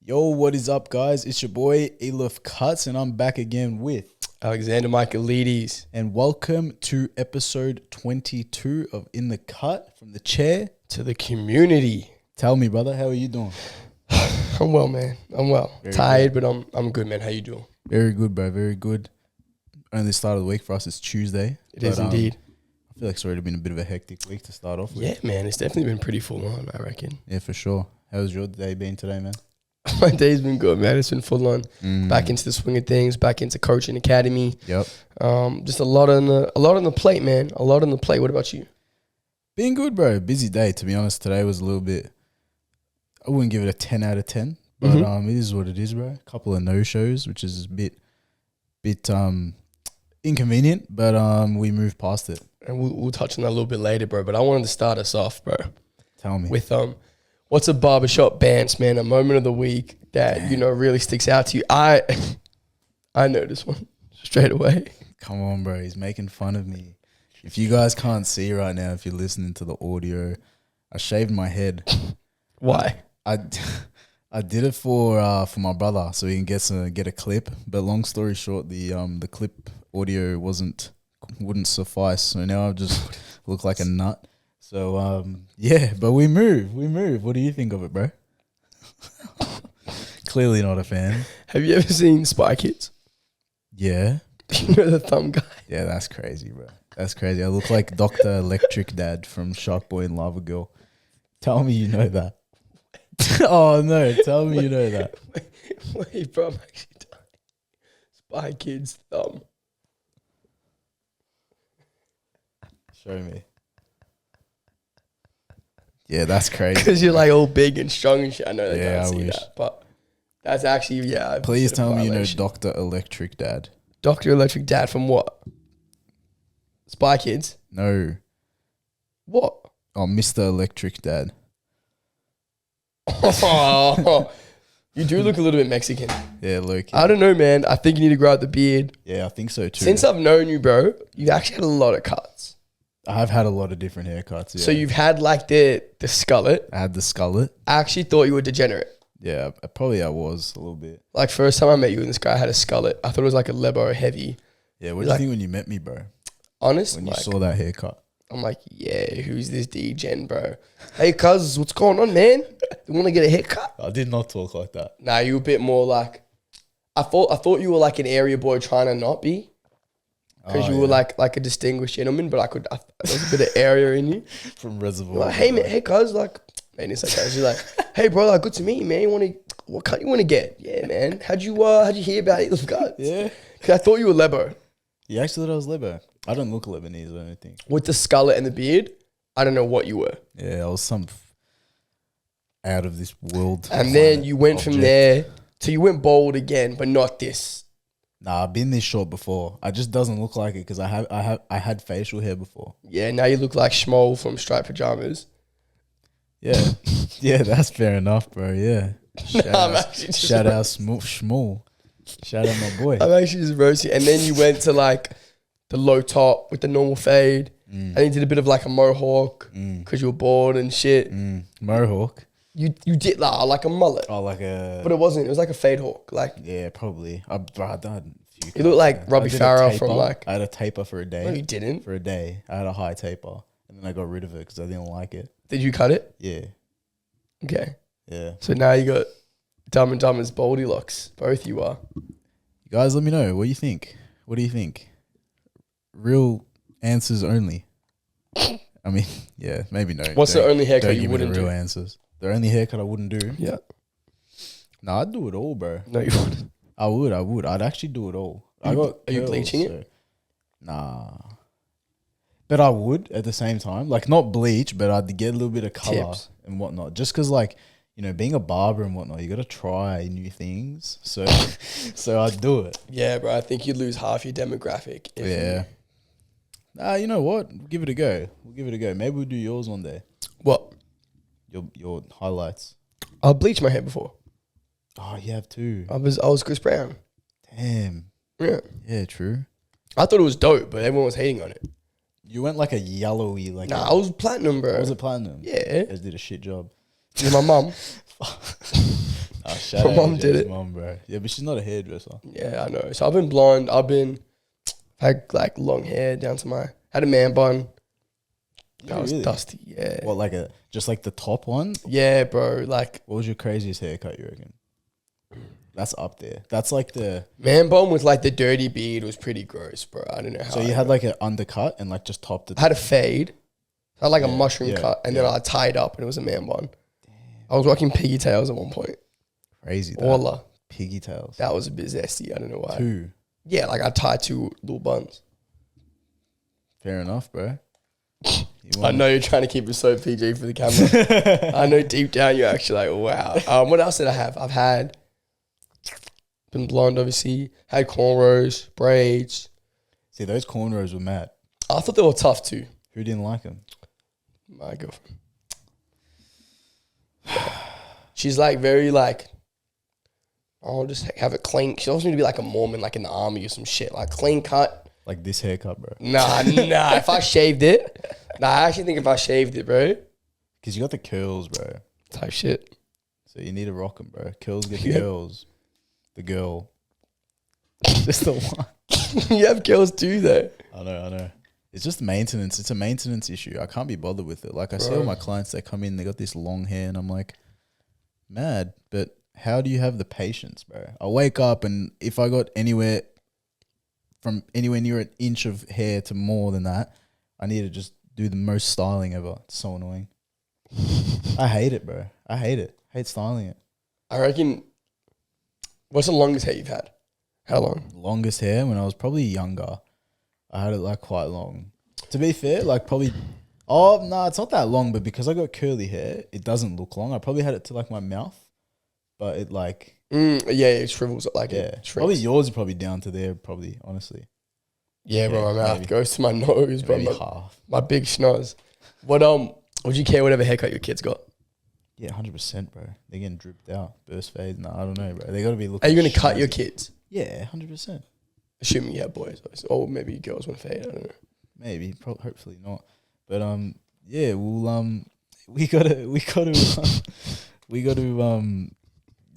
Yo, what is up, guys? It's your boy Ealef Cuts, and I'm back again with Alexander Michaelides. and welcome to episode 22 of In the Cut from the chair To the community. Tell me, brother, how are you doing? I'm well, man. I'm well. Very Tired, but I'm good, man. How you doing? Very good, bro. Very good. Only start of the week for us. It's Tuesday. It is indeed. I feel like it's already been a bit of a hectic week to start off with. Yeah, man. It's definitely been pretty full on, I reckon. Yeah, for sure. How's your day been today, man? My day's been good, man. It's been full on. Back into the swing of things. Back into coaching academy. Yep. Just a lot on the plate, man. A lot on the plate. What about you? Been good, bro. Busy day, to be honest. Today was a little bit, I wouldn't give it a 10 out of 10, but it is what it is, bro. A couple of no-shows, which is a bit inconvenient, but we moved past it. And we'll touch on that a little bit later, bro. But I wanted to start us off, bro. Tell me. With what's a barbershop bants, man? A moment of the week that really sticks out to you. I know this one straight away. Come on, bro. He's making fun of me. If you guys can't see right now, if you're listening to the audio, I shaved my head. Why? I did it for my brother so he can get a clip. But long story short, the clip audio wouldn't suffice. So now I just look like a nut. So yeah, but we move. What do you think of it, bro? Clearly not a fan. Have you ever seen Spy Kids? Yeah. You know the thumb guy? Yeah, that's crazy, bro. That's crazy. I look like Dr. Electric Dad from Shark Boy and Lava Girl. Tell me you know that. Oh, no. Tell me you know that. Wait, bro. I'm actually dying. Spy Kids thumb. Show me. Yeah, that's crazy. Because you're like all big and strong and shit. I know they Yeah, can't I see wish. that. But that's actually, yeah. Please tell me you know Dr. Electric Dad. Dr. Electric Dad from what? Spy Kids? No. What? Oh, Mr. Electric Dad. Oh, you do look a little bit Mexican. Yeah, Loki. I don't know, man. I think you need to grow out the beard. Yeah, I think so too. Since I've known you, bro, you've actually had a lot of cuts. I have had a lot of different haircuts. Yeah. So you've had like the skullet. I had the skullet. I actually thought you were degenerate. Yeah, I was a little bit. Like first time I met you and this guy had a skullet, I thought it was like a Lebo heavy. Yeah, what did you think when you met me, bro? Honest? When you saw that haircut? I'm like, yeah, who's this D-Gen, bro? Hey, cuz, what's going on, man? You want to get a haircut? I did not talk like that. Nah, you were a bit more like, I thought you were like an area boy trying to not be. Because you were like a distinguished gentleman, but there was a bit of area in you. From Reservoir. Like, hey, man, hey, cuz, like, man, it's like, she's like, hey, bro, like, good to meet you, man. What cut you want to get? Yeah, man. How'd you hear about it? Yeah. Because I thought you were Lebo. You actually thought I was Lebo. I don't look Lebanese or anything. With the skullet and the beard, I don't know what you were. Yeah, I was some out of this world. And then you went from there to you went bald again, but not this. Nah, I've been this short before. I just doesn't look like it because I had facial hair before. Yeah, now you look like Schmoll from Striped Pajamas. Yeah. Yeah, that's fair enough, bro. Yeah. Shout out Schmoll. Shout out my boy. I'm actually just roasting. And then you went to like the low top with the normal fade. And you did a bit of like a mohawk because you were bored and shit. Mohawk. You did like a mullet. Oh, like a... But it wasn't. It was like a fade hawk. Like, yeah, probably. I done a few. You look like Robbie Farah from like... I had a taper for a day. No, you didn't. For a day. I had a high taper. And then I got rid of it because I didn't like it. Did you cut it? Yeah. Okay. Yeah. So now you got Dumb and Dumber's Baldy locks. Both you are. You guys, let me know. What do you think? What do you think? Real answers only. I mean, yeah, maybe no. What's the only haircut you give me wouldn't the real do? answers. The only haircut I wouldn't do? Yeah. No, I'd do it all, bro. No, you wouldn't. I would. I'd actually do it all. Are you bleaching it? Nah. But I would at the same time. Like, not bleach, but I'd get a little bit of color and whatnot. Just because, like, being a barber and whatnot, you got to try new things. So I'd do it. Yeah, bro. I think you'd lose half your demographic. Yeah. You know what? We'll give it a go. Maybe we'll do yours one day. What? Your highlights. I bleached my hair before. Oh, you have too. I was Chris Brown. Damn. Yeah. Yeah, true. I thought it was dope, but everyone was hating on it. You went like a yellowy, like... Nah, I was platinum, bro. Was it platinum? Yeah. You guys did a shit job. With my mum. Shout My out mum AJ's did it. mum, bro. Yeah, but she's not a hairdresser. Yeah, I know. So I've been blonde. Had like long hair down to had a man bun. That was Really? dusty. Yeah. What, just like the top one? Yeah, bro. Like What was your craziest haircut, you reckon? That's up there. That's like the... man bun with like the dirty beard was pretty gross, bro. I don't know how. So you had like an undercut and like just topped it. I had a fade. I had like a Yeah, mushroom yeah, cut, and then I tied up, and it was a man bun. I was rocking pigtails at one point. Crazy. Wallah. Piggy tails. That was a bit zesty. I don't know why. 2. Yeah, like I tied 2 little buns. Fair enough, bro. I know you're trying to keep it so PG for the camera. I know deep down you're actually like, wow. What else did I have? I've had been blonde, obviously. Had cornrows, braids. See, those cornrows were mad. I thought they were tough too. Who didn't like them? My girlfriend. She's like very like, I'll just have it clean. She wants me to be like a Mormon, like in the army or some shit. Like clean cut. Like this haircut, bro. Nah. If I shaved it, I actually think if I shaved it, bro. Because you got the curls, bro. Type shit. So you need to rock them, bro. Curls get the girls. The girl. Just the one. You have girls too, though. I know. It's just maintenance. It's a maintenance issue. I can't be bothered with it. Like I see all my clients that come in, they got this long hair, and I'm like, mad. But how do you have the patience, bro? I wake up, and if I got anywhere near an inch of hair to more than that, I need to just do the most styling ever. It's so annoying. I hate it, bro. I hate it. I hate styling it. I reckon. What's the longest hair you've had? How long? Longest hair when I was probably younger. I had it like quite long. To be fair, like probably. Oh no, it's not that long. But because I got curly hair, it doesn't look long. I probably had it to like my mouth, but it like. It shrivels like Yeah, it. probably yours is probably down to there. Probably honestly. Yeah, bro. My mouth goes to my nose, bro. Maybe half. My big schnoz. Would you care whatever haircut your kids got? Yeah, 100%, bro. They're getting dripped out, burst fade. No, I don't know, bro. They got to be looking. Are you gonna cut snazzy. your kids? Yeah, 100%. Assuming you have boys, or maybe girls want to fade. I don't know. Maybe, hopefully not. But yeah, we gotta.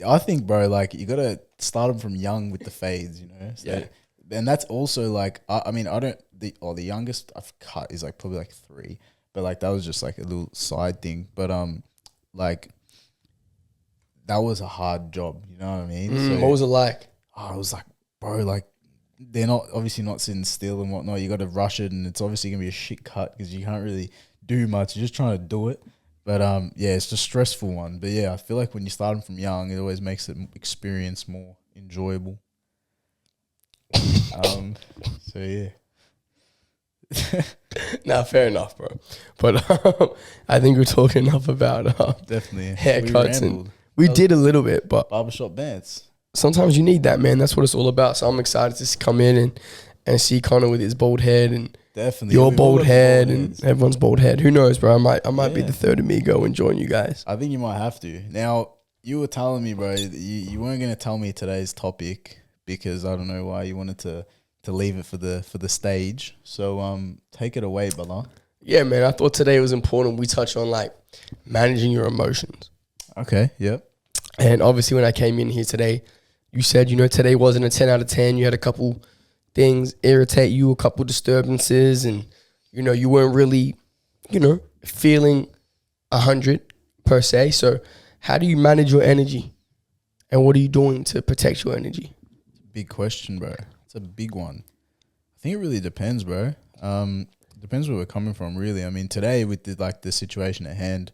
I think, bro, like you gotta start them from young with the fades, you know. So, Yeah. And that's also like, I mean, I don't. The youngest I've cut is like probably like 3, but like that was just like a little side thing. But like that was a hard job, you know what I mean? So, What was it like? I was like, bro, like they're not obviously not sitting still and whatnot. You got to rush it, and it's obviously gonna be a shit cut because you can't really do much. You're just trying to do it. But yeah, it's a stressful one. But yeah, I feel like when you start them from young, it always makes the experience more enjoyable. So yeah. Nah, fair enough, bro. But I think we're talking enough about Definitely haircuts, and we did a little bit, but barbershop dance. sometimes you need that, man. That's what it's all about. So I'm excited to come in and see Connor with his bald head and Definitely your we've all bald got head bald and heads. everyone's bald head. Who knows, bro? I might be Yeah. the third amigo and join you guys. I think you might have to. Now, you were telling me, bro, you weren't going to tell me today's topic because I don't know why you wanted to leave it for the stage. So take it away, brother. Yeah, man. I thought today was important. We touch on like managing your emotions. Okay, yep. And obviously when I came in here today, you said, today wasn't a 10 out of 10. You had a couple things irritate you, a couple disturbances, and, you weren't really, feeling 100 per se. So how do you manage your energy? And what are you doing to protect your energy? Big question, bro. It's a big one. I think it really depends, bro. Depends where we're coming from, really. I mean, today with the situation at hand,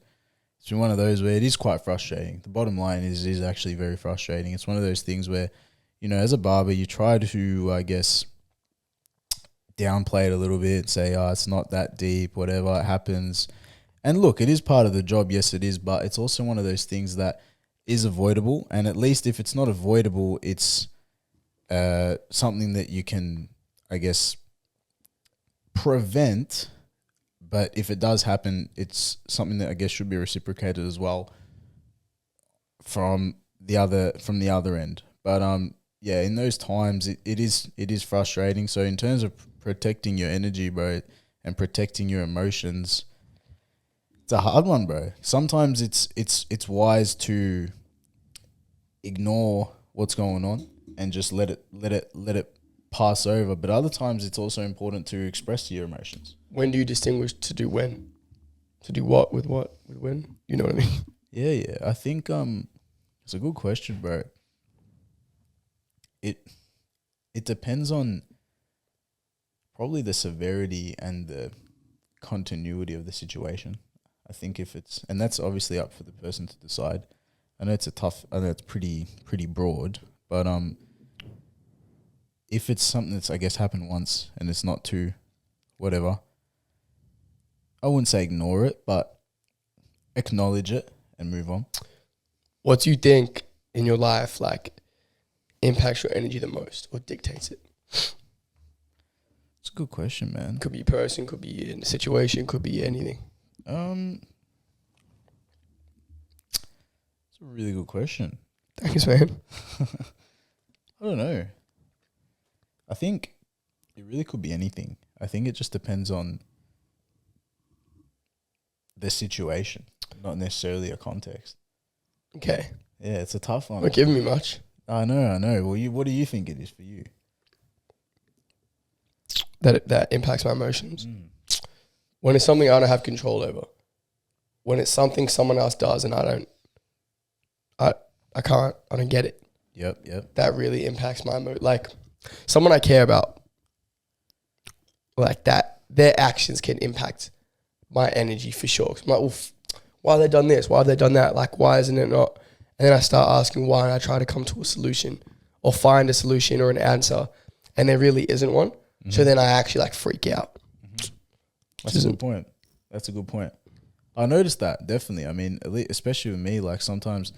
it's been one of those where it is quite frustrating. The bottom line is actually very frustrating. It's one of those things where, as a barber, you try to, I guess, downplay it a little bit, say, it's not that deep, whatever, it happens. And look, it is part of the job, yes it is, but it's also one of those things that is avoidable. And at least if it's not avoidable, it's something that you can, I guess, prevent. But if it does happen, it's something that I guess should be reciprocated as well from the other end. But yeah, in those times it is frustrating. So in terms of protecting your energy, bro, and protecting your emotions, it's a hard one, bro. Sometimes it's wise to ignore what's going on and just let it pass over. But other times it's also important to express your emotions. When do you distinguish to do when? To do what with when? You know what I mean? Yeah. I think it's a good question, bro. It depends on probably the severity and the continuity of the situation. I think and that's obviously up for the person to decide. I know it's pretty broad, but if it's something that's, I guess, happened once and it's not too whatever, I wouldn't say ignore it, but acknowledge it and move on. What do you think in your life like impacts your energy the most or dictates it? It's a good question, man. Could be a person, could be in a situation, could be anything. It's a really good question. Thanks, man. I don't know. I think it really could be anything. I think it just depends on the situation, not necessarily a context. Okay. Yeah, it's a tough one. Not giving me much. I know. Well, what do you think it is for you? That impacts my emotions. When it's something I don't have control over. When it's something someone else does and I don't get it. Yep. That really impacts my mood. Like someone I care about, like that, their actions can impact my energy for sure. 'Cause I'm like, why have they done this? Why have they done that? Like, why isn't it not? And then I start asking why, and I try to come to a solution or find a solution or an answer, and there really isn't one. Mm-hmm. So then I actually like freak out. Mm-hmm. That's a good point. I noticed that, definitely. I mean, especially with me, like sometimes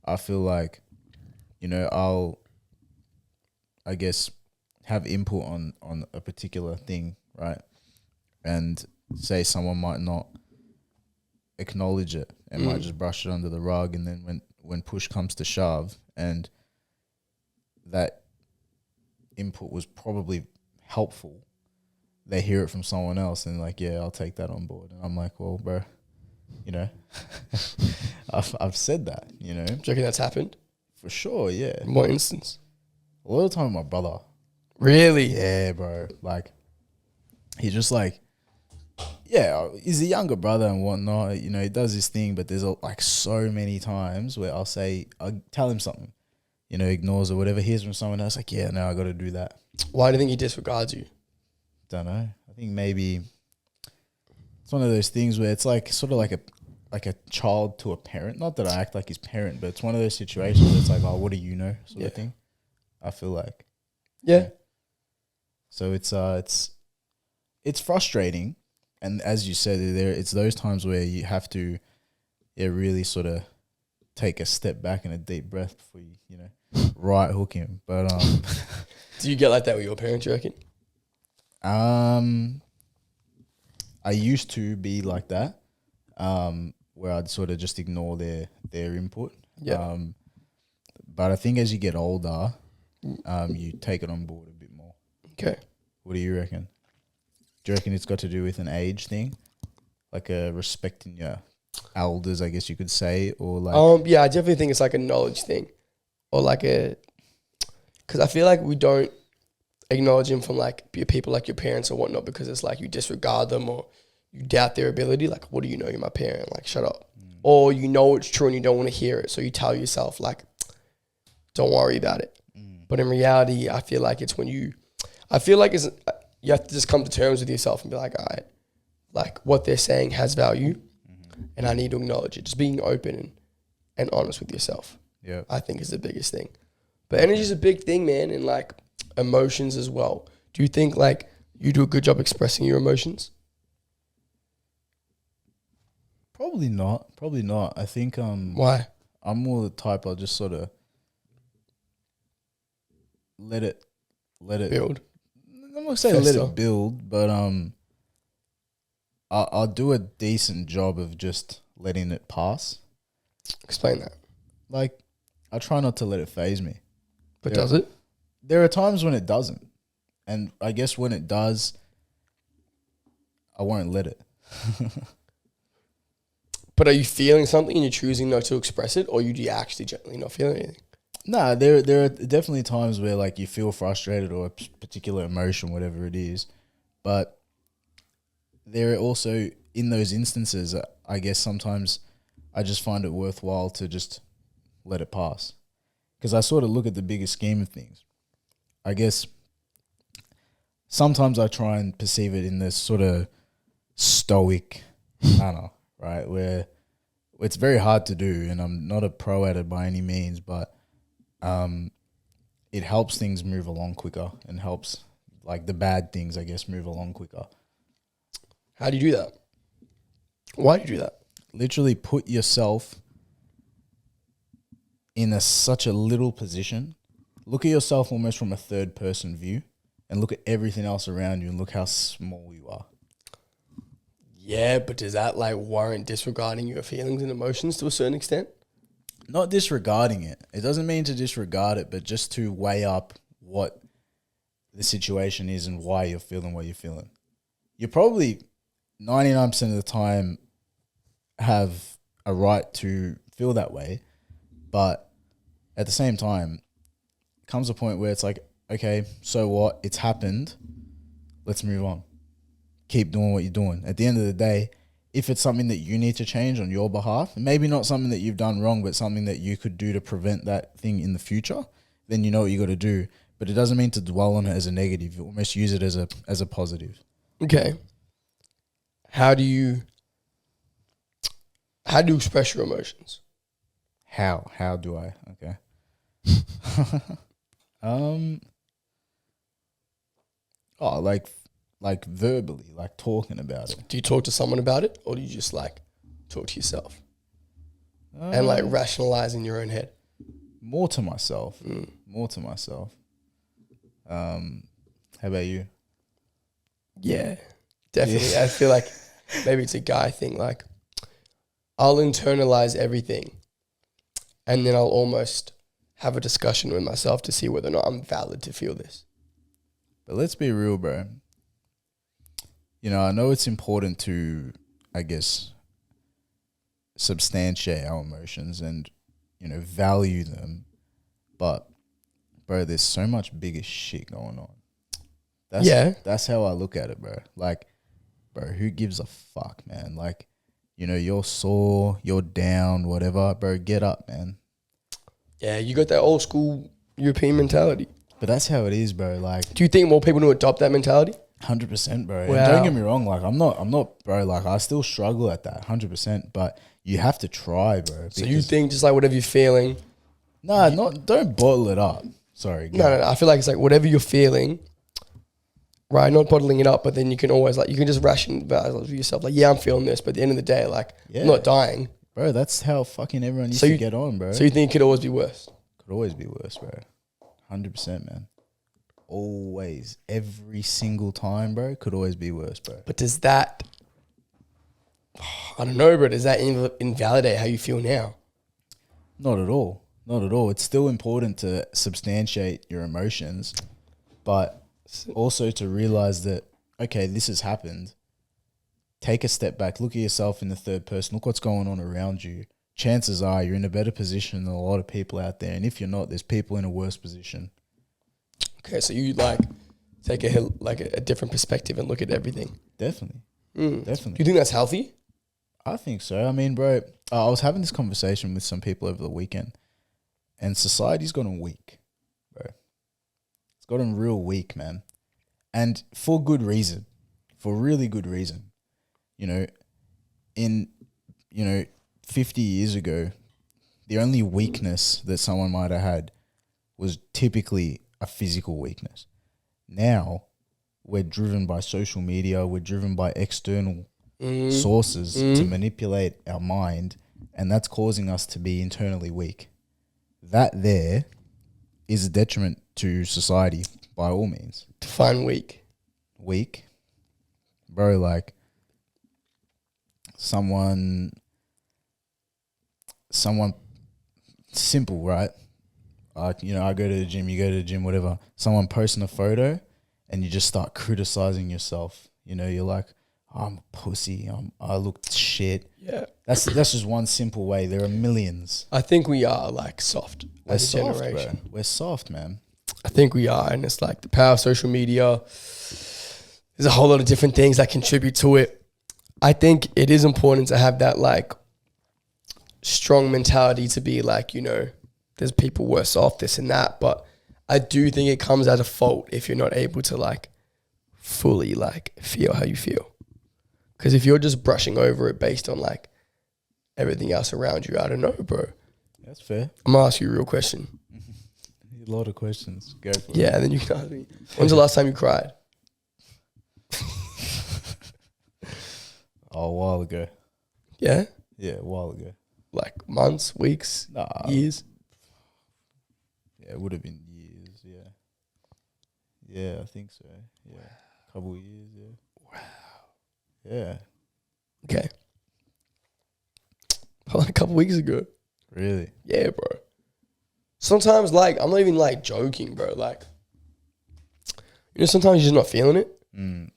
I feel like, I'll, I guess, have input on a particular thing, right? And say someone might not acknowledge it and might just brush it under the rug, and then when push comes to shove and that input was probably helpful, they hear it from someone else and like, yeah, I'll take that on board. And I'm like, well, bro, I've said that, Do you reckon that's happened? For sure, yeah. In what instance? A lot of the time with my brother. Really? Yeah, bro. Like, he's just like, yeah, he's a younger brother and whatnot. He does his thing, but there's like so many times where I'll tell him something, ignores or whatever, hears from someone else, like, yeah, no, I got to do that. Why do you think he disregards you? Don't know. I think maybe it's one of those things where it's like sort of like a child to a parent. Not that I act like his parent, but it's one of those situations where it's like, oh, what do you know, sort of thing. I feel like. Yeah. So it's frustrating. And as you said, it's those times where you have to, really sort of take a step back and a deep breath before you, right hook him. But do you get like that with your parents, you reckon? I used to be like that, where I'd sort of just ignore their input. Yeah. But I think as you get older, you take it on board a bit more. Okay. What do you reckon? Do you reckon it's got to do with an age thing? Like a respecting your elders, I guess you could say, or like... Yeah, I definitely think it's like a knowledge thing. Or like because I feel like we don't acknowledge them from like people like your parents or whatnot, because it's like you disregard them or you doubt their ability. Like, what do you know? You're my parent. Like, shut up. Or you know it's true and you don't want to hear it. So you tell yourself like, don't worry about it. But in reality, I feel like it's when you have to just come to terms with yourself and be like, all right, like what they're saying has value and I need to acknowledge it. Just being open and honest with yourself. Yeah, I think is the biggest thing. But energy is a big thing, man, and like emotions as well. Do you think like you do a good job expressing your emotions? Probably not. I think Why? I'm more the type I'll just sort of let it Build. I'm not saying let it build, but I'll do a decent job of just letting it pass. Explain that. Like, I try not to let it faze me. But does it? There are times when it doesn't. And I guess when it does, I won't let it. But are you feeling something and you're choosing not to express it, or you actually generally not feeling anything? No, there are definitely times where like you feel frustrated or a particular emotion, whatever it is, but there are also in those instances, I guess sometimes I just find it worthwhile to just let it pass because I sort of look at the bigger scheme of things. I guess sometimes I try and perceive it in this sort of stoic manner, right? Where it's very hard to do, and I'm not a pro at it by any means, but it helps things move along quicker and helps like the bad things, I guess, move along quicker. How do you do that? Why do you do that? Literally put yourself in such a little position. Look at yourself almost from a third person view and look at everything else around you and look how small you are. Yeah, but does that like warrant disregarding your feelings and emotions to a certain extent? Not disregarding it. It doesn't mean to disregard it, but just to weigh up what the situation is and why you're feeling what you're feeling. You're probably 99% of the time have a right to feel that way, but at the same time, comes a point where it's like, okay, so what? It's happened. Let's move on. Keep doing what you're doing. At the end of the day, if it's something that you need to change on your behalf, maybe not something that you've done wrong, but something that you could do to prevent that thing in the future, then you know what you got to do. But it doesn't mean to dwell on it as a negative. You almost use it as a positive. Okay. How do you express your emotions? How do I? Okay. Like verbally, like talking about it. Do you talk to someone about it, or do you just like talk to yourself and like rationalize in your own head? More to myself. More to myself. How about you? Yeah, definitely. Yeah. I feel like maybe it's a guy thing. Like, I'll internalize everything, and then I'll almost have a discussion with myself to see whether or not I'm valid to feel this. But let's be real, bro. You know, I know it's important to, I guess, substantiate our emotions and, you know, value them. But, bro, there's so much bigger shit going on. That's how I look at it, bro. Like, bro, who gives a fuck, man? Like, you know, you're sore, you're down, whatever. Bro, get up, man. Yeah, you got that old school European mentality. But that's how it is, bro. Like, do you think more people need to adopt that mentality? 100%, bro. Wow. And don't get me wrong, like I'm not, bro. Like I still struggle at that, 100%. But you have to try, bro. So you think just like whatever you're feeling? Don't bottle it up. Sorry. No. I feel like it's like whatever you're feeling, right? Not bottling it up, but then you can always like you can just rationalize yourself. Like, yeah, I'm feeling this, but at the end of the day, like I'm not dying, bro. That's how fucking everyone used to get on, bro. So you think it could always be worse? Could always be worse, bro. 100%, man. Always, every single time, bro, could always be worse, bro. But does that, I don't know, bro, does that invalidate how you feel now? Not at all. Not at all. It's still important to substantiate your emotions, but also to realize that, okay, this has happened. Take a step back, look at yourself in the third person, look what's going on around you. Chances are you're in a better position than a lot of people out there. And if you're not, there's people in a worse position. Okay, so you like take a different perspective and look at everything. Definitely. Do Definitely. you think that's healthy? I think so. I mean, bro, I was having this conversation with some people over the weekend, and society's gotten weak, bro. It's gotten real weak, man. And for good reason. For really good reason. You know, 50 years ago, the only weakness that someone might have had was typically a physical weakness. Now, we're driven by social media, we're driven by external sources to manipulate our mind, and that's causing us to be internally weak. That there is a detriment to society by all means. Define weak. Weak? Bro, like someone simple, right? You know, I go to the gym, you go to the gym, whatever. Someone posting a photo and you just start criticizing yourself. You know, you're like, oh, I'm a pussy. I look shit. Yeah. That's just one simple way. There are millions. I think we are like soft. We're as a soft, generation. bro. We're soft, man. I think we are, and it's like the power of social media. There's a whole lot of different things that contribute to it. I think it is important to have that like strong mentality to be like, you know, there's people worse off, this and that. But I do think it comes as a fault if you're not able to like fully like feel how you feel. Because if you're just brushing over it based on like everything else around you, I don't know, bro. That's fair. I'm gonna ask you a real question. A lot of questions. Go for it. Yeah, and then you can ask me. When's the last time you cried? Oh, a while ago. Yeah? Yeah, a while ago. Like months, weeks, Nah. years? Yeah, it would have been years, yeah. Yeah, I think so. Yeah. Couple of years, yeah. Wow. Yeah. Okay. Like a couple weeks ago. Really? Yeah, bro. Sometimes, like, I'm not even, like, joking, bro. Like, you know, sometimes you're just not feeling it.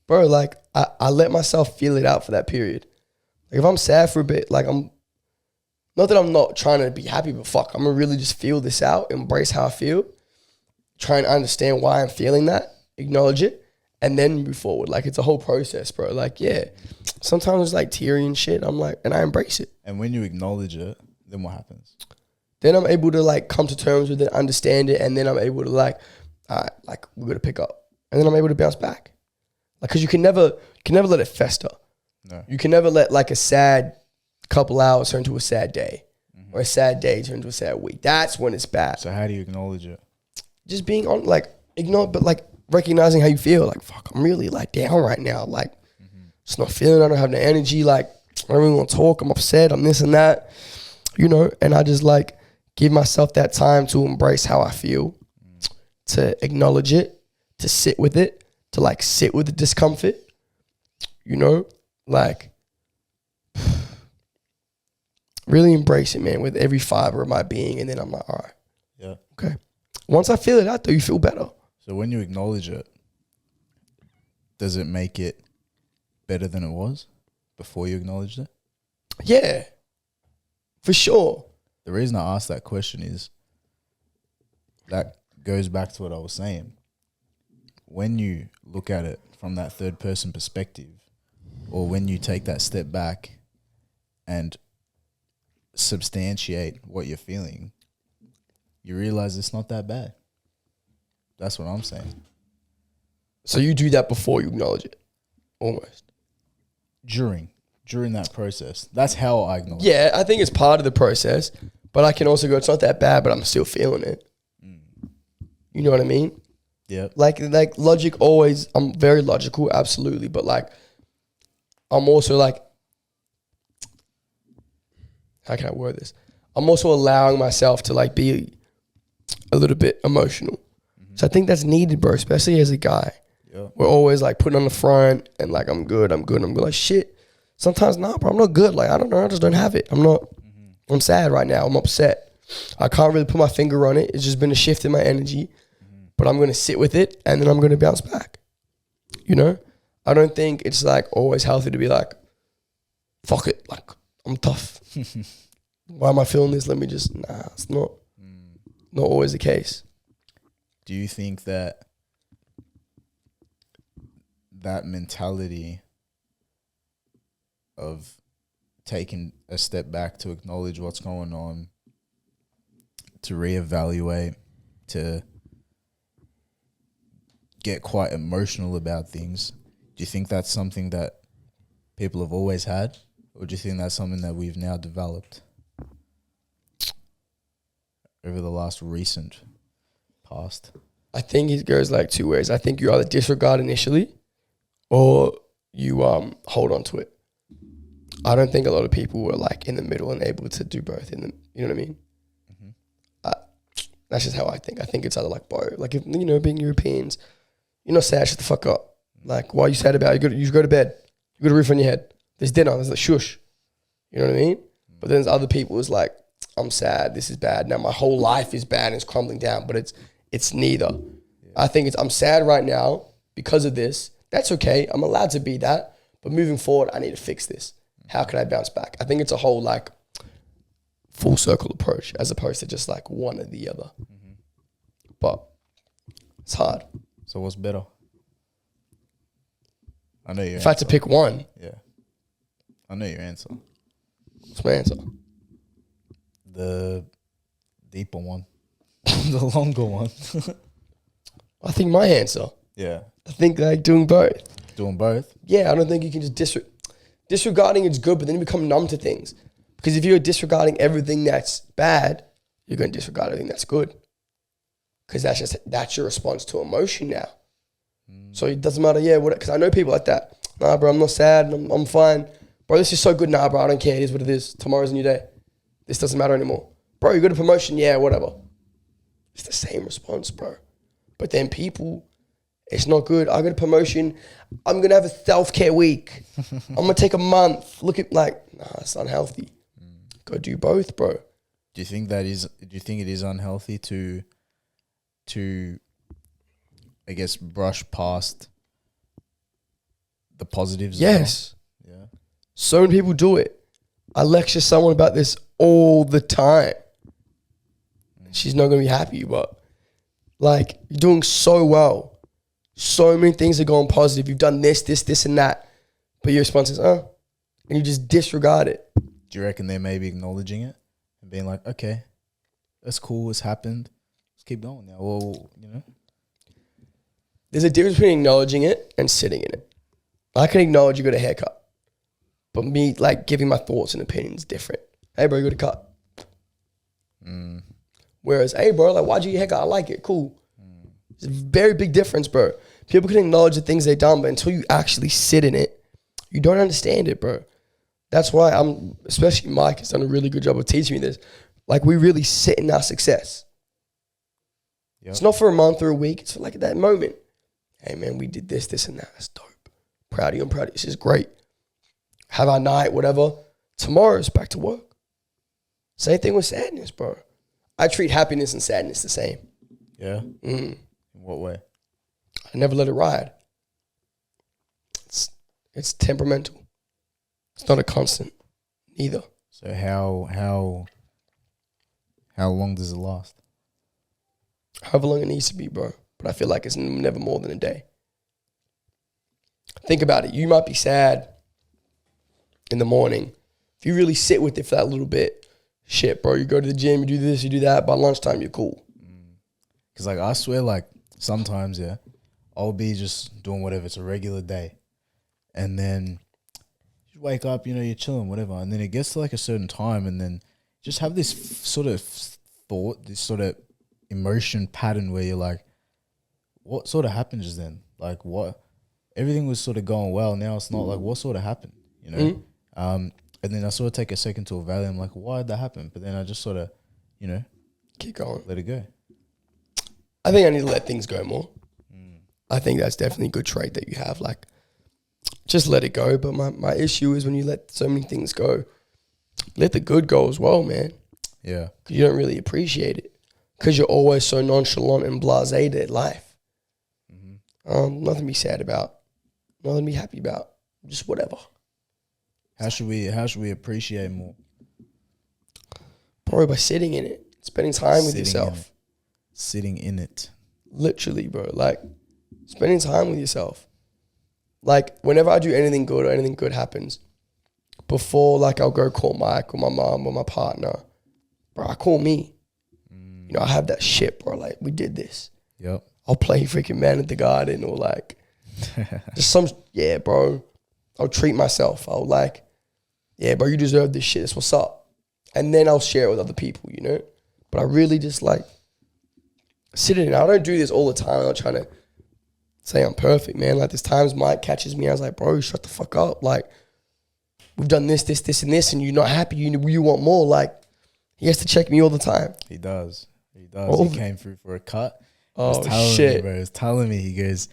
Bro, like, I let myself feel it out for that period. Like, if I'm sad for a bit, like, not that I'm not trying to be happy, but fuck, I'm going to really just feel this out, embrace how I feel, try and understand why I'm feeling that, acknowledge it, and then move forward. Like, it's a whole process, bro. Like, yeah, sometimes it's, like, teary and shit. I'm like, and I embrace it. And when you acknowledge it, then what happens? Then I'm able to like come to terms with it, understand it, and then I'm able to like, all right, like we're gonna pick up, and then I'm able to bounce back. Like, cause you can never let it fester. No. You can never let like a sad couple hours turn to a sad day, or a sad day turn to a sad week. That's when it's bad. So how do you acknowledge it? Just being on like ignore, but like recognizing how you feel. Like, fuck, I'm really like down right now. Like, just not feeling. I don't have the energy. Like, I don't really want to talk. I'm upset. I'm this and that. You know, and I just like give myself that time to embrace how I feel, to acknowledge it, to sit with it, to like sit with the discomfort, you know, like really embrace it, man, with every fiber of my being. And then I'm like, all right, Yeah. okay. Once I feel it out though, you feel better. So when you acknowledge it, does it make it better than it was before you acknowledged it? Yeah, for sure. The reason I asked that question is that goes back to what I was saying. When you look at it from that third person perspective, or when you take that step back and substantiate what you're feeling, you realize it's not that bad. That's what I'm saying. So you do that before you acknowledge it, almost. During that process. That's how I acknowledge it. Yeah, I think it's part of the process, but I can also go, it's not that bad, but I'm still feeling it. You know what I mean? Yeah. Like logic always, I'm very logical, absolutely, but like, I'm also like, how can I word this? I'm also allowing myself to like be a little bit emotional. So I think that's needed, bro, especially as a guy. Yeah. We're always like putting on the front and like, I'm good. Like, shit. Sometimes, nah, bro, I'm not good. Like, I don't know. I just don't have it. I'm sad right now. I'm upset. I can't really put my finger on it. It's just been a shift in my energy, but I'm going to sit with it and then I'm going to bounce back. You know, I don't think it's like always healthy to be like, fuck it. Like, I'm tough. Why am I feeling this? Let me just, nah, it's not always the case. Do you think that mentality of taking a step back to acknowledge what's going on, to reevaluate, to get quite emotional about things, do you think that's something that people have always had, or do you think that's something that we've now developed over the last recent past? I think it goes like two ways. I think you either disregard initially or you hold on to it. I don't think a lot of people were like in the middle and able to do both. You know what I mean? That's just how I think. I think it's either like both. Like, if, you know, being Europeans, you're not sad, shut the fuck up. Like, why are you sad about it? You go to bed. You got a roof on your head. There's dinner. There's like shush. You know what I mean? But then there's other people who's like, I'm sad. This is bad. Now my whole life is bad and it's crumbling down. But it's neither. Yeah. I think I'm sad right now because of this. That's okay. I'm allowed to be that. But moving forward, I need to fix this. How can I bounce back? I think it's a whole like full circle approach as opposed to just like one or the other. But it's hard. So what's better? I know your If I had to pick one, Yeah. I know your answer. what's my answer? The deeper one. The longer one. I think my answer. Yeah. I think like doing both. Doing both? Yeah, I don't think you can just disregarding is good, but then you become numb to things. Because if you're disregarding everything that's bad, you're going to disregard everything that's good. Because that's your response to emotion now. So it doesn't matter, because I know people like that. Nah, bro, I'm not sad. I'm fine. Bro, this is so good. Nah, bro, I don't care. It is what it is. Tomorrow's a new day. This doesn't matter anymore. Bro, you got a promotion? Yeah, whatever. It's the same response, bro. But then people, it's not good. I got a promotion. I'm going to have a self-care week. I'm going to take a month. Look at it's unhealthy. Go do both, bro. Do you think it is unhealthy to I guess brush past the positives? Yes. Yeah. So many people do it. I lecture someone about this all the time. She's not going to be happy, but like you're doing so well. So many things are going positive. You've done this, and that. But your response is, and you just disregard it. Do you reckon they may be acknowledging it and being like, okay, that's cool, it's happened. Let's keep going now. Well, There's a difference between acknowledging it and sitting in it. I can acknowledge you got a haircut. But me like giving my thoughts and opinions different. Hey bro, you got a cut. Whereas, hey bro, like why'd you get your haircut? I like it, cool. It's a very big difference, bro. People can acknowledge the things they've done, but until you actually sit in it, you don't understand it, bro. That's why especially Mike has done a really good job of teaching me this. Like we really sit in our success. Yep. It's not for a month or a week. It's for like that moment. Hey man, we did this, and that. That's dope. Proud of you. I'm proud of you. This is great. Have our night, whatever. Tomorrow's back to work. Same thing with sadness, bro. I treat happiness and sadness the same. Yeah? In what way? I never let it ride. It's temperamental. It's not a constant either. So how long does it last? However long it needs to be, bro. But I feel like it's never more than a day. Think about it. You might be sad in the morning. If you really sit with it for that little bit, shit, bro, you go to the gym, you do this, you do that. By lunchtime, you're cool. Because like I swear, like sometimes, I'll be just doing whatever. It's a regular day, and then you wake up, you're chilling, whatever, and then it gets to like a certain time, and then just have this sort of thought, this sort of emotion pattern where you're like, what sort of happened just then? Like what? Everything was sort of going well. Now it's not. Like what sort of happened? And then I sort of take a second to evaluate. I'm like, why did that happen? But then I just sort of, keep going. let it go. I think I need to let things go more. I think that's definitely a good trait that you have. Like, just let it go. But my issue is when you let so many things go, let the good go as well, man. Yeah. Because you don't really appreciate it. Because you're always so nonchalant and blasé at life. Nothing to be sad about. Nothing to be happy about. Just whatever. How should we appreciate more? Probably by sitting in it. Spending time with yourself. Sitting in it. Literally, bro. Like, spending time with yourself. Like, whenever I do anything good or anything good happens, before, like, I'll go call Mike or my mom or my partner, bro, I call me. I have that shit, bro. Like, we did this. Yep. I'll play freaking Man at the Garden or, like, just bro. I'll treat myself. I'll, like, bro, you deserve this shit. That's what's up. And then I'll share it with other people, But I really just, like, sit in it. I don't do this all the time. I'm not trying to say I'm perfect, man. Like, there's times Mike catches me. I was like, bro, shut the fuck up. Like, we've done this, and this, and you're not happy. You want more. Like, he has to check me all the time. He does. He came through for a cut. Oh, shit. He was telling me, he goes,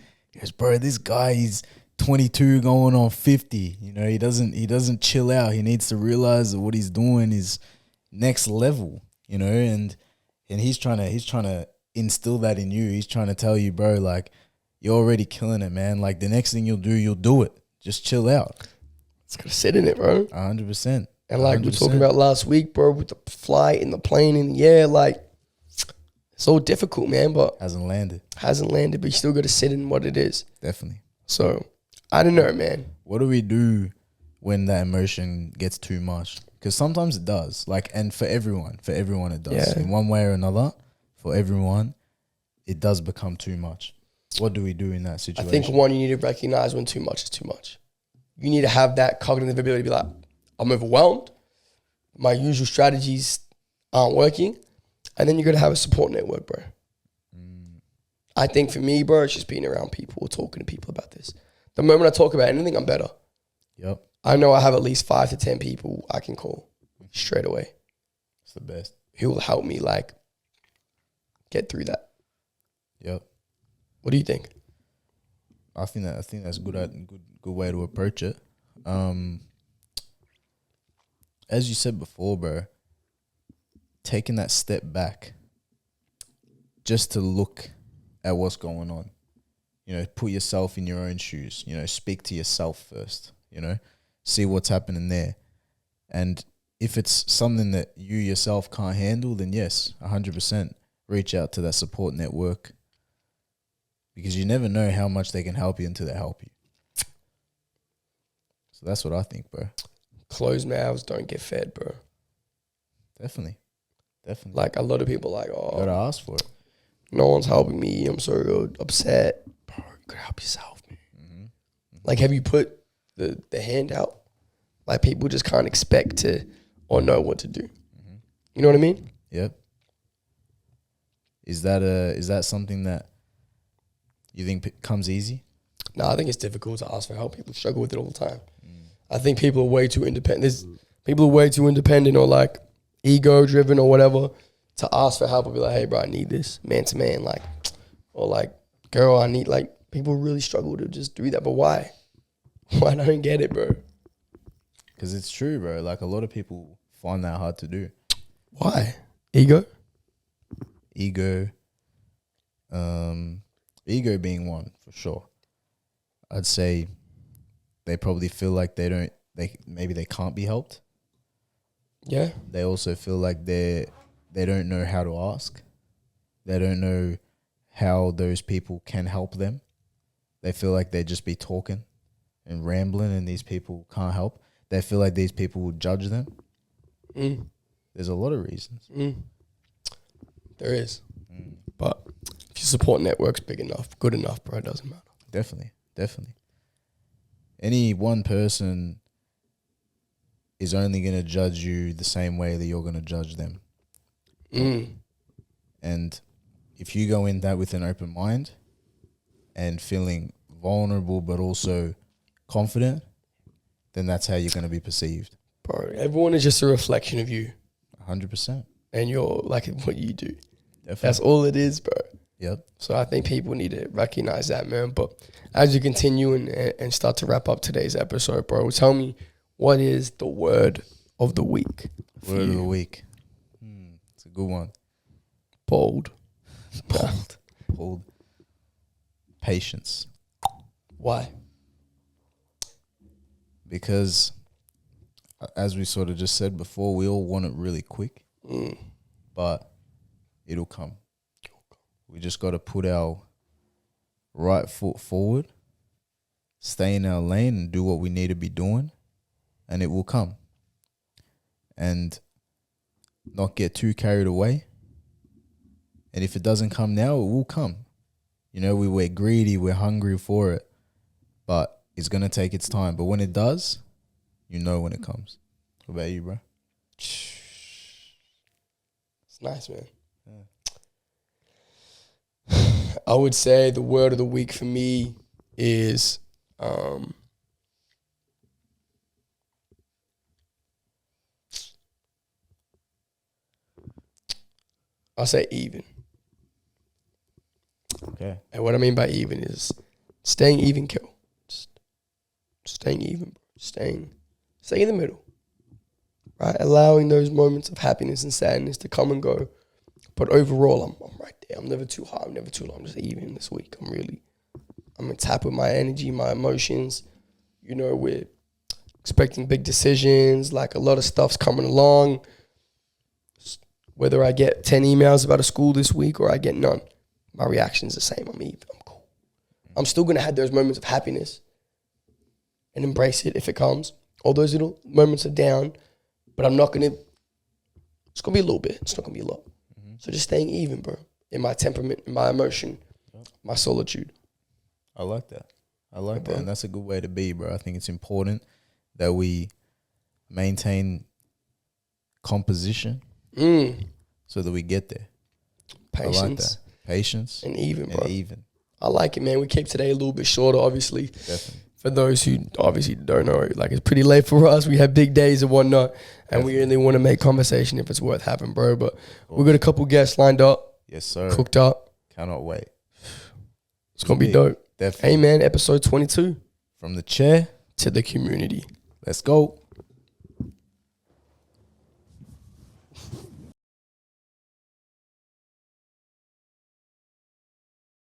bro, this guy, he's 22 going on 50. He doesn't chill out. He needs to realize that what he's doing is next level, and he's trying to instill that in you. He's trying to tell you, bro, like, you're already killing it, man. Like, the next thing you'll do it. Just chill out. It's got to sit in it, bro. 100%. And like we were talking 100%. about last week, bro, with the flight and the plane in the air, like it's all difficult, man, but Hasn't landed. but you still got to sit in what it is. Definitely. So I don't know, man. What do we do when that emotion gets too much? Because sometimes it does. Like, and for everyone it does. Yeah. In one way or another, for everyone, it does become too much. What do we do in that I situation? think one, you need to recognize when too much is too much. You need to have that cognitive ability to be like, I'm overwhelmed. My usual strategies aren't working. And then you got to have a support network, bro. I think for me, bro, it's just being around people or talking to people about this. The moment I talk about anything, I'm better. Yep. I know I have at least 5 to 10 people I can call straight away It's the best. who will help me like get through that. Yep. What do you think? I think that's good way to approach it. As you said before, bro, taking that step back just to look at what's going on. You know, put yourself in your own shoes. You know, speak to yourself first. You know, see what's happening there. And if it's something that you yourself can't handle, then yes, 100% reach out to that support network, because you never know how much they can help you until they help you. So that's what I think, bro. Closed mouths don't get fed, bro. Definitely. Like a lot of people are like, You oh, gotta ask for it. no one's helping me. I'm so upset. Bro, you gotta help yourself, man. Like, have you put the hand out? Like, people just can't expect to or know what to do. You know what I mean? Yep. Is that something that you think comes easy? No, I think it's difficult to ask for help. People struggle with it all the time. I think people are way too independent. People are way too independent or like ego driven or whatever to ask for help and be like, hey, bro, I need this man to man. Like, or like, girl, I need, like, people really struggle to just do that. But why? Why? I don't get it, bro. Because it's true, bro. Like, a lot of people find that hard to do. Why? Ego? Ego being one, for sure. I'd say they probably feel like maybe they can't be helped. Yeah. They also feel like they don't know how to ask. They don't know how those people can help them. They feel like they just be talking and rambling and these people can't help. They feel like these people will judge them. There's a lot of reasons. There is. But if your support network's big enough, good enough, bro, it doesn't matter. Definitely. Any one person is only going to judge you the same way that you're going to judge them. And if you go in that with an open mind and feeling vulnerable but also confident, then that's how you're going to be perceived. Bro, everyone is just a reflection of you 100%. and you're like what you do. Definitely. That's all it is, bro. Yep. So I think people need to recognize that, man. But as you continue and start to wrap up today's episode, bro, tell me, what is the word of the week? Word of the week. It's a good one. Bold. Bold. Patience. Why? Because, as we sort of just said before, we all want it really quick, but it'll come. We just got to put our right foot forward, stay in our lane and do what we need to be doing, and it will come. And not get too carried away. And if it doesn't come now, it will come. You know, we're greedy, we're hungry for it, but it's going to take its time. But when it does, you know when it comes. What about you, bro? It's nice, man. I would say the word of the week for me is I'll say even. Okay. And what I mean by even is staying even, kill. Just staying even, bro. Staying in the middle. Right? Allowing those moments of happiness and sadness to come and go. But overall, I'm right there. I'm never too high. I'm never too low. I'm just even this week. I'm on top of my energy, my emotions. You know, we're expecting big decisions. Like a lot of stuff's coming along. Whether I get 10 emails about a school this week or I get none, my reaction's the same. I'm even. I'm cool. I'm still going to have those moments of happiness and embrace it if it comes. All those little moments of down, but I'm not going to, it's going to be a little bit. It's not going to be a lot. Mm-hmm. So just staying even, bro, in my temperament, in my emotion, my solitude. I like that. I like that. And that's a good way to be, bro. I think it's important that we maintain composition so that we get there. Patience. I like that. Patience. And even, bro. And even. I like it, man. We keep today a little bit shorter, obviously. Definitely. For those who obviously don't know, like, it's pretty late for us. We have big days and whatnot. And we really want to make conversation if it's worth having, bro. But we've got a couple guests lined up. Yes, sir. Cooked up. Cannot wait. It's going to be dope. Definitely. Hey, man, episode 22. From the chair to the community. Let's go.